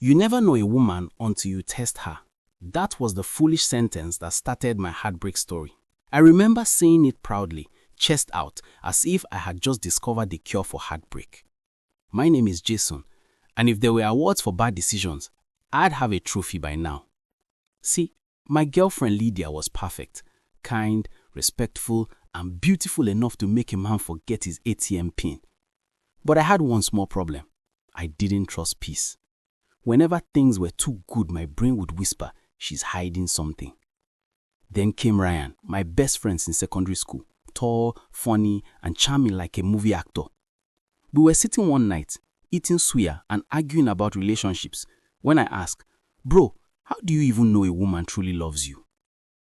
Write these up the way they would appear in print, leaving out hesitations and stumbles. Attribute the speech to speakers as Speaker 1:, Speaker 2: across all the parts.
Speaker 1: You never know a woman until you test her. That was the foolish sentence that started my heartbreak story. I remember saying it proudly, chest out, as if I had just discovered the cure for heartbreak. My name is Jason, and if there were awards for bad decisions, I'd have a trophy by now. See, my girlfriend Lydia was perfect, kind, respectful, and beautiful enough to make a man forget his ATM pin. But I had one small problem. I didn't trust peace. Whenever things were too good, my brain would whisper, she's hiding something. Then came Ryan, my best friend since secondary school, tall, funny, and charming like a movie actor. We were sitting one night, eating suya and arguing about relationships, when I asked, "Bro, how do you even know a woman truly loves you?"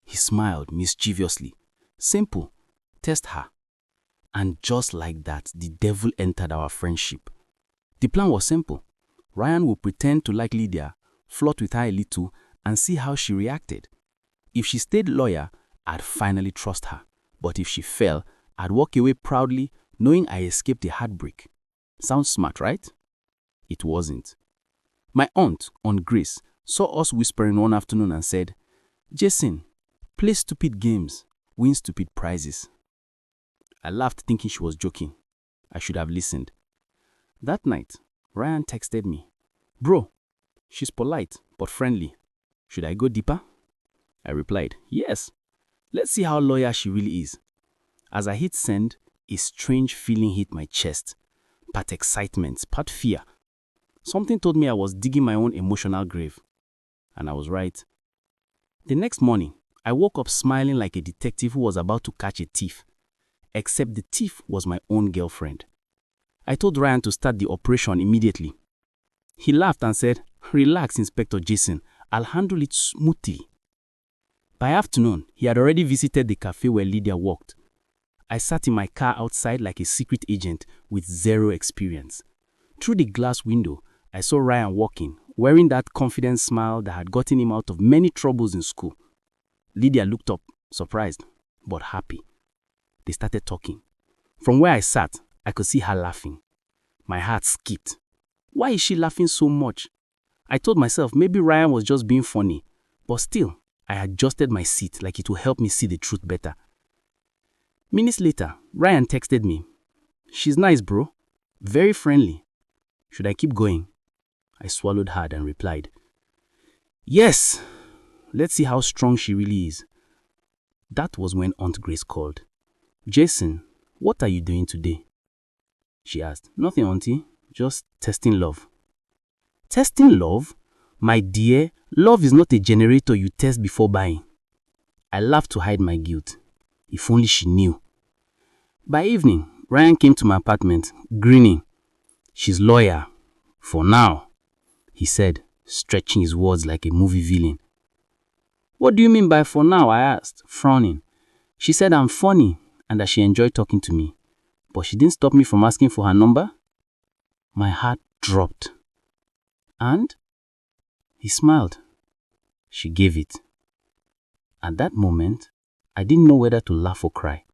Speaker 1: He smiled mischievously. Simple, test her. And just like that, the devil entered our friendship. The plan was simple. Ryan would pretend to like Lydia, flirt with her a little, and see how she reacted. If she stayed loyal, I'd finally trust her. But if she fell, I'd walk away proudly, knowing I escaped a heartbreak. Sounds smart, right? It wasn't. My aunt, Aunt Grace, saw us whispering one afternoon and said, "Jason, play stupid games, win stupid prizes." I laughed thinking she was joking. I should have listened. That night, Ryan texted me, "Bro, she's polite but friendly. Should I go deeper?" I replied, "Yes. Let's see how loyal she really is." As I hit send, a strange feeling hit my chest. Part excitement, part fear. Something told me I was digging my own emotional grave. And I was right. The next morning, I woke up smiling like a detective who was about to catch a thief. Except the thief was my own girlfriend. I told Ryan to start the operation immediately. He laughed and said, "Relax, Inspector Jason. I'll handle it smoothly." By afternoon, he had already visited the cafe where Lydia worked. I sat in my car outside like a secret agent with zero experience. Through the glass window, I saw Ryan walking, wearing that confident smile that had gotten him out of many troubles in school. Lydia looked up, surprised, but happy. They started talking. From where I sat, I could see her laughing. My heart skipped. Why is she laughing so much? I told myself maybe Ryan was just being funny, but still, I adjusted my seat like it would help me see the truth better. Minutes later, Ryan texted me, "She's nice, bro. Very friendly. Should I keep going?" I swallowed hard and replied, "Yes. Let's see how strong she really is." That was when Aunt Grace called. "Jason, what are you doing today?" She asked. "Nothing, Auntie. Just testing love." "Testing love? My dear, love is not a generator you test before buying." I laughed to hide my guilt. If only she knew. By evening, Ryan came to my apartment, grinning. "She's loyal. For now," he said, stretching his words like a movie villain. "What do you mean by for now?" I asked, frowning. She said I'm funny and that she enjoyed talking to me. But she didn't stop me from asking for her number. My heart dropped. "And?" He smiled. She gave it. At that moment, I didn't know whether to laugh or cry.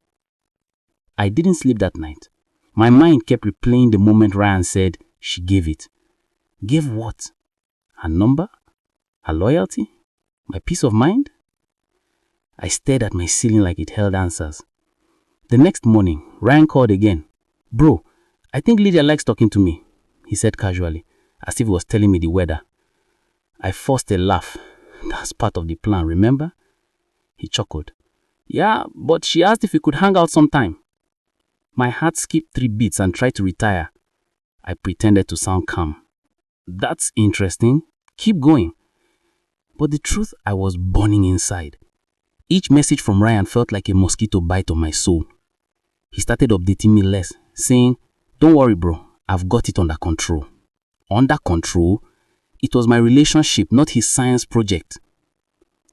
Speaker 1: I didn't sleep that night. My mind kept replaying the moment Ryan said she gave it. Gave what? Her number? Her loyalty? My peace of mind? I stared at my ceiling like it held answers. The next morning, Ryan called again. "Bro, I think Lydia likes talking to me," he said casually, as if he was telling me the weather. I forced a laugh. "That's part of the plan, remember?" He chuckled. "Yeah, but she asked if we could hang out sometime." My heart skipped 3 beats and tried to retire. I pretended to sound calm. "That's interesting. Keep going." But the truth, I was burning inside. Each message from Ryan felt like a mosquito bite on my soul. He started updating me less, saying, "Don't worry, bro. I've got it under control." Under control? It was my relationship, not his science project.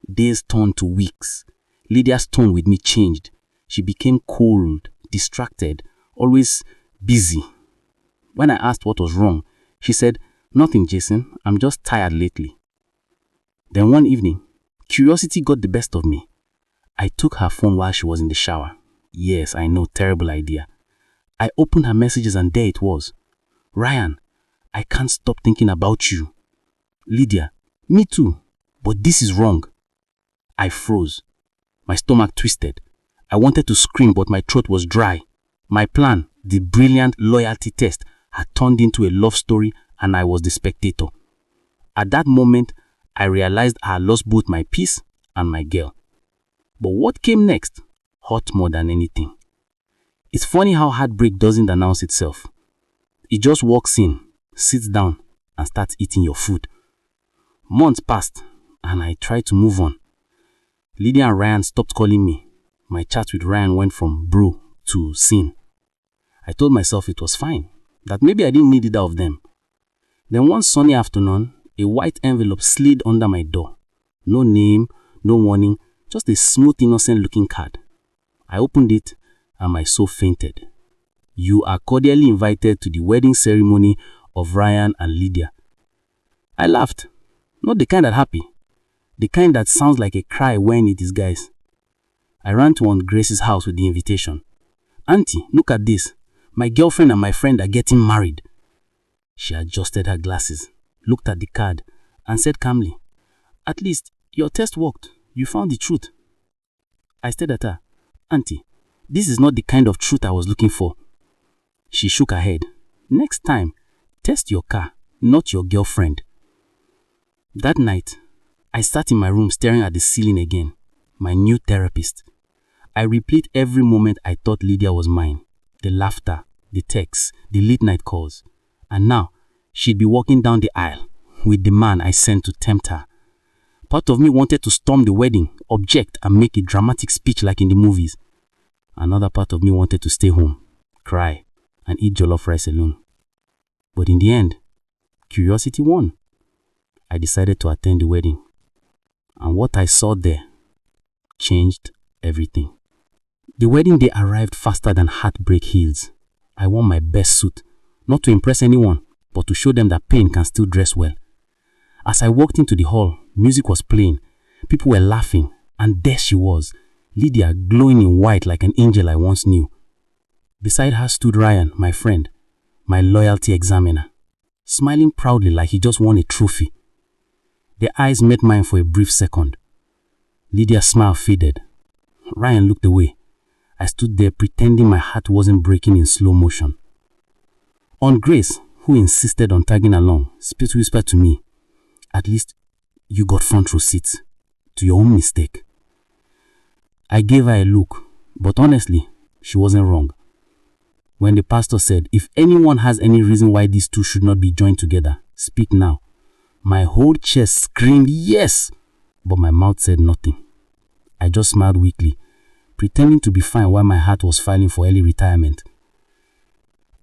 Speaker 1: Days turned to weeks. Lydia's tone with me changed. She became cold, distracted, always busy. When I asked what was wrong, she said, "Nothing, Jason. I'm just tired lately." Then one evening, curiosity got the best of me. I took her phone while she was in the shower. Yes, I know, terrible idea. I opened her messages and there it was. "Ryan, I can't stop thinking about you." Lydia, me too, but this is wrong. I froze. My stomach twisted. I wanted to scream, but my throat was dry. My plan, the brilliant loyalty test, had turned into a love story and I was the spectator. At that moment, I realized I had lost both my peace and my girl. But what came next hurt more than anything. It's funny how heartbreak doesn't announce itself. It just walks in, sits down, and starts eating your food. Months passed, and I tried to move on. Lydia and Ryan stopped calling me. My chat with Ryan went from bro to sin. I told myself it was fine, that maybe I didn't need either of them. Then one sunny afternoon, a white envelope slid under my door. No name, no warning, just a smooth, innocent-looking card. I opened it, and my soul fainted. You are cordially invited to the wedding ceremony of Ryan and Lydia. I laughed. Not the kind that happy. The kind that sounds like a cry when it is guys. I ran to Aunt Grace's house with the invitation. Auntie, look at this. My girlfriend and my friend are getting married. She adjusted her glasses, looked at the card, and said calmly, At least, your test worked. You found the truth. I stared at her. Auntie, this is not the kind of truth I was looking for. She shook her head. Next time, test your car, not your girlfriend. That night, I sat in my room staring at the ceiling again, my new therapist. I replayed every moment I thought Lydia was mine. The laughter, the texts, the late night calls. And now, she'd be walking down the aisle with the man I sent to tempt her. Part of me wanted to storm the wedding, object, and make a dramatic speech like in the movies. Another part of me wanted to stay home, cry, and eat jollof rice alone. But in the end, curiosity won. I decided to attend the wedding. And what I saw there changed everything. The wedding day arrived faster than heartbreak heals. I wore my best suit, not to impress anyone, but to show them that pain can still dress well. As I walked into the hall, music was playing, people were laughing, and there she was, Lydia glowing in white like an angel I once knew. Beside her stood Ryan, my friend, my loyalty examiner, smiling proudly like he just won a trophy. Their eyes met mine for a brief second. Lydia's smile faded. Ryan looked away. I stood there pretending my heart wasn't breaking in slow motion. Aunt Grace, who insisted on tagging along, whispered to me, At least you got front row seats to your own mistake. I gave her a look, but honestly, she wasn't wrong. When the pastor said, if anyone has any reason why these two should not be joined together, speak now. My whole chest screamed yes, but my mouth said nothing. I just smiled weakly, pretending to be fine while my heart was filing for early retirement.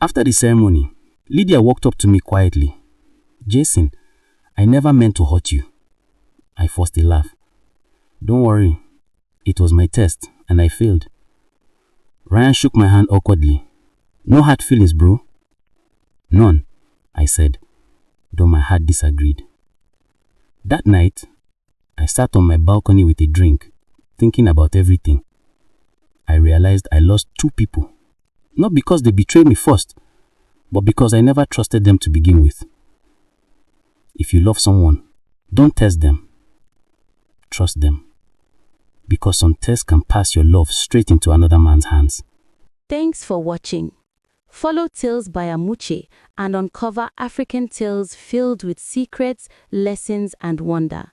Speaker 1: After the ceremony, Lydia walked up to me quietly. Jason, I never meant to hurt you. I forced a laugh. Don't worry, it was my test and I failed. Ryan shook my hand awkwardly. No hard feelings, bro. None, I said, though my heart disagreed. That night, I sat on my balcony with a drink, thinking about everything. I realized I lost two people, not because they betrayed me first, but because I never trusted them to begin with. If you love someone, don't test them. Trust them. Because some tests can pass your love straight into another man's hands.
Speaker 2: Thanks for watching. Follow Tales by Amuche and uncover African tales filled with secrets, lessons, and wonder.